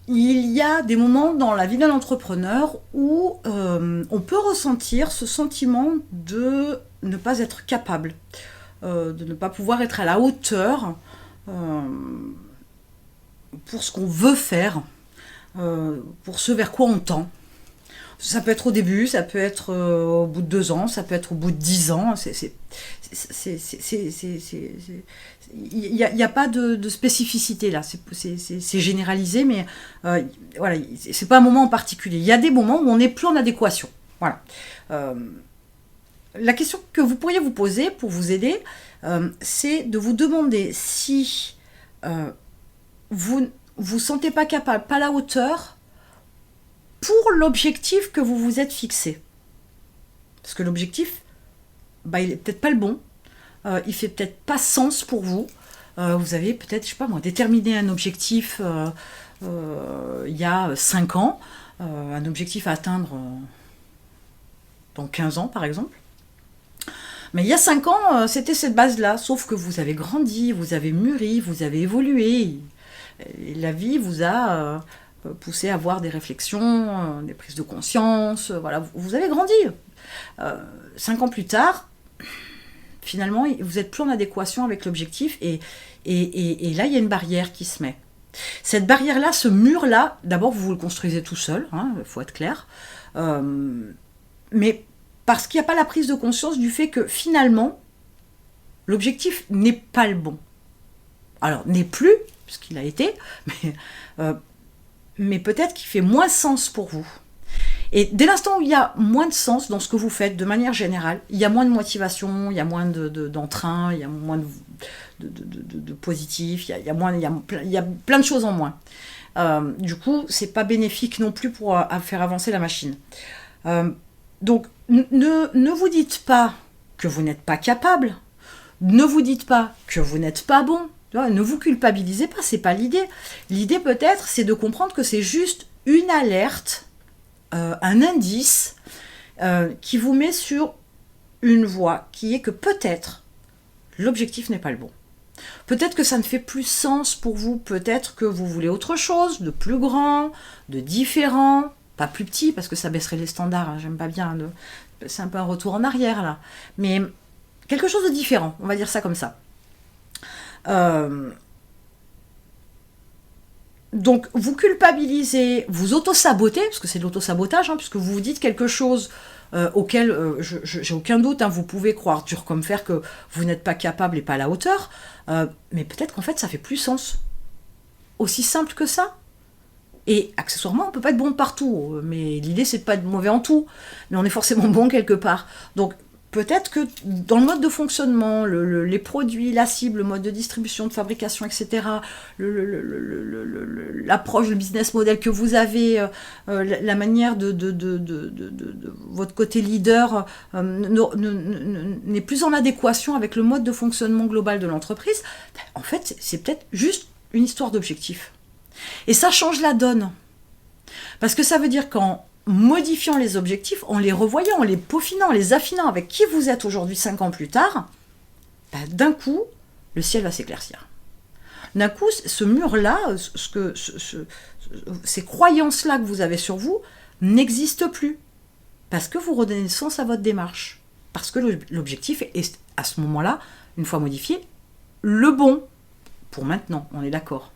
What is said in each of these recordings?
il y a des moments dans la vie d'un entrepreneur où on peut ressentir ce sentiment de ne pas être capable, de ne pas pouvoir être à la hauteur euh, pour ce qu'on veut faire, pour ce vers quoi on tend. Ça peut être au début, ça peut être au bout de 2 ans, ça peut être au bout de 10 ans. Il n'y a pas de spécificité là, c'est généralisé, mais voilà, c'est pas un moment en particulier. Il y a des moments où on n'est plus en adéquation. Voilà. Euh, la question que vous pourriez vous poser pour vous aider, c'est de vous demander si vous vous sentez pas capable, pas à la hauteur pour l'objectif que vous vous êtes fixé. Parce que l'objectif, bah, il est peut-être pas le bon, il fait peut-être pas sens pour vous. Vous avez peut-être, je sais pas moi, déterminé un objectif il y a 5 ans, un objectif à atteindre dans 15 ans par exemple. Mais il y a 5 ans, c'était cette base-là, sauf que vous avez grandi, vous avez mûri, vous avez évolué. Et la vie vous a poussé à avoir des réflexions, des prises de conscience, voilà, vous avez grandi. 5 ans plus tard, finalement, vous êtes plus en adéquation avec l'objectif et là, il y a une barrière qui se met. Cette barrière-là, ce mur-là, d'abord, vous le construisez tout seul, il faut être clair, mais parce qu'il n'y a pas la prise de conscience du fait que finalement, l'objectif n'est pas le bon. Alors, n'est plus, puisqu'il a été, mais peut-être qu'il fait moins sens pour vous. Et dès l'instant où il y a moins de sens dans ce que vous faites, de manière générale, il y a moins de motivation, il y a moins d'entrain, il y a moins de positif, il y a plein de choses en moins. Du coup, c'est pas bénéfique non plus pour faire avancer la machine. Donc, ne vous dites pas que vous n'êtes pas capable, ne vous dites pas que vous n'êtes pas bon, ne vous culpabilisez pas, c'est pas l'idée. L'idée peut-être, c'est de comprendre que c'est juste une alerte, un indice qui vous met sur une voie qui est que peut-être l'objectif n'est pas le bon. Peut-être que ça ne fait plus sens pour vous, peut-être que vous voulez autre chose, de plus grand, de différent, pas plus petit parce que ça baisserait les standards, j'aime pas bien, c'est un peu un retour en arrière là, mais quelque chose de différent, on va dire ça comme ça. Donc vous culpabilisez, vous auto-sabotez, parce que c'est de l'auto-sabotage, puisque vous vous dites quelque chose auquel j'ai aucun doute, vous pouvez croire dur comme fer que vous n'êtes pas capable et pas à la hauteur, mais peut-être qu'en fait ça fait plus sens. Aussi simple que ça. Et accessoirement, on peut pas être bon partout, mais l'idée c'est de pas être mauvais en tout, mais on est forcément bon quelque part. Donc peut-être que dans le mode de fonctionnement, les produits, la cible, le mode de distribution, de fabrication, etc., l'approche, le business model que vous avez, la manière de votre côté leader n'est plus en adéquation avec le mode de fonctionnement global de l'entreprise, en fait, c'est peut-être juste une histoire d'objectif. Et ça change la donne. Parce que ça veut dire qu'en modifiant les objectifs, en les revoyant, en les peaufinant, en les affinant avec qui vous êtes aujourd'hui 5 ans plus tard, d'un coup, le ciel va s'éclaircir. D'un coup, ce mur-là, ces croyances-là que vous avez sur vous, n'existent plus. Parce que vous redonnez sens à votre démarche. Parce que l'objectif est, à ce moment-là, une fois modifié, le bon. Pour maintenant, on est d'accord.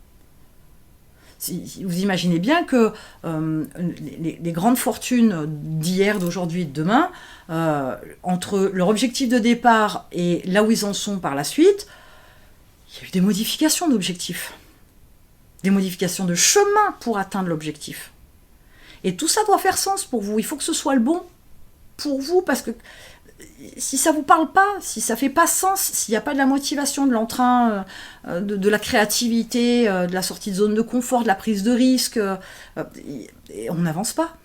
Vous imaginez bien que les grandes fortunes d'hier, d'aujourd'hui, de demain, entre leur objectif de départ et là où ils en sont par la suite, il y a eu des modifications d'objectifs, des modifications de chemin pour atteindre l'objectif. Et tout ça doit faire sens pour vous. Il faut que ce soit le bon pour vous, parce que si ça vous parle pas, si ça fait pas sens, s'il n'y a pas de la motivation, de l'entrain, de la créativité, de la sortie de zone de confort, de la prise de risque, on n'avance pas.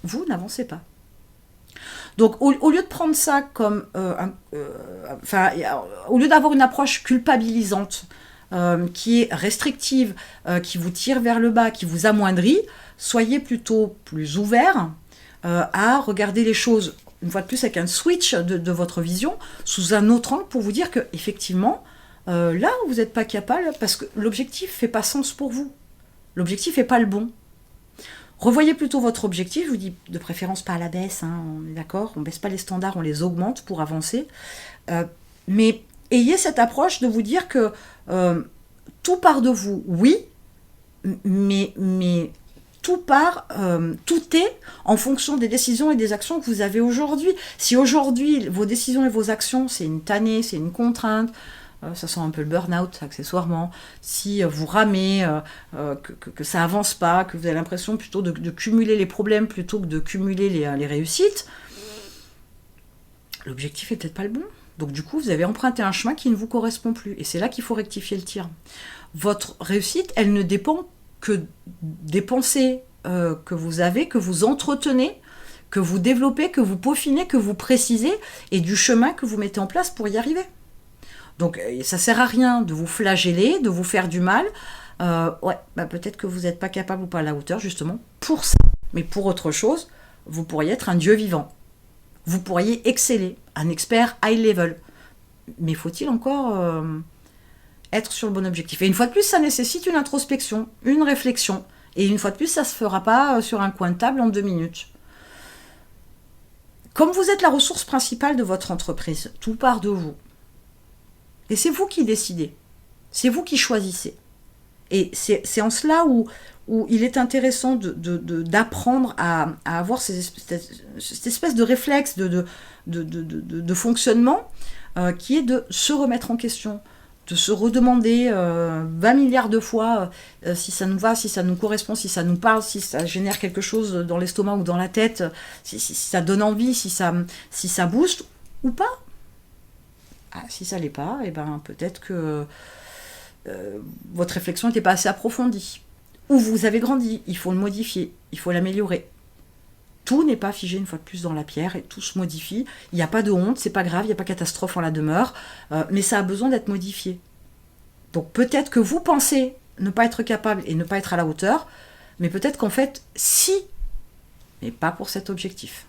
Vous n'avancez pas. Donc au lieu de prendre ça comme... au lieu d'avoir une approche culpabilisante, qui est restrictive, qui vous tire vers le bas, qui vous amoindrit, soyez plutôt plus ouvert à regarder les choses une fois de plus avec un switch de votre vision sous un autre angle pour vous dire qu'effectivement, là, vous n'êtes pas capable parce que l'objectif ne fait pas sens pour vous. l'objectif n'est pas le bon. Revoyez plutôt votre objectif, je vous dis de préférence pas à la baisse, hein, on est d'accord, on ne baisse pas les standards, on les augmente pour avancer. Mais ayez cette approche de vous dire que tout part de vous, oui, mais tout est en fonction des décisions et des actions que vous avez aujourd'hui. Si aujourd'hui, vos décisions et vos actions, c'est une tannée, c'est une contrainte, ça sent un peu le burn-out accessoirement, si vous ramez, que ça avance pas, que vous avez l'impression plutôt de cumuler les problèmes plutôt que de cumuler les réussites, l'objectif est peut-être pas le bon. Donc du coup, vous avez emprunté un chemin qui ne vous correspond plus. Et c'est là qu'il faut rectifier le tir. Votre réussite, elle ne dépend que des pensées que vous avez, que vous entretenez, que vous développez, que vous peaufinez, que vous précisez, et du chemin que vous mettez en place pour y arriver. Donc ça sert à rien de vous flageller, de vous faire du mal. Peut-être que vous n'êtes pas capable ou pas à la hauteur, justement, pour ça. Mais pour autre chose, vous pourriez être un dieu vivant. Vous pourriez exceller, un expert high level. Mais faut-il encore être sur le bon objectif? Et une fois de plus, ça nécessite une introspection, une réflexion. Et une fois de plus, ça ne se fera pas sur un coin de table en 2 minutes. Comme vous êtes la ressource principale de votre entreprise, tout part de vous. Et c'est vous qui décidez. C'est vous qui choisissez. Et c'est en cela où il est intéressant d'apprendre à avoir cette espèce de réflexe de fonctionnement qui est de se remettre en question, de se redemander 20 milliards de fois si ça nous va, si ça nous correspond, si ça nous parle, si ça génère quelque chose dans l'estomac ou dans la tête, si ça donne envie, si ça booste ou pas. Si ça l'est pas, peut-être que votre réflexion n'était pas assez approfondie. Ou vous avez grandi, il faut le modifier, il faut l'améliorer. Tout n'est pas figé une fois de plus dans la pierre et tout se modifie. Il n'y a pas de honte, c'est pas grave, il n'y a pas catastrophe en la demeure, mais ça a besoin d'être modifié. Donc peut-être que vous pensez ne pas être capable et ne pas être à la hauteur, mais peut-être qu'en fait, si, mais pas pour cet objectif.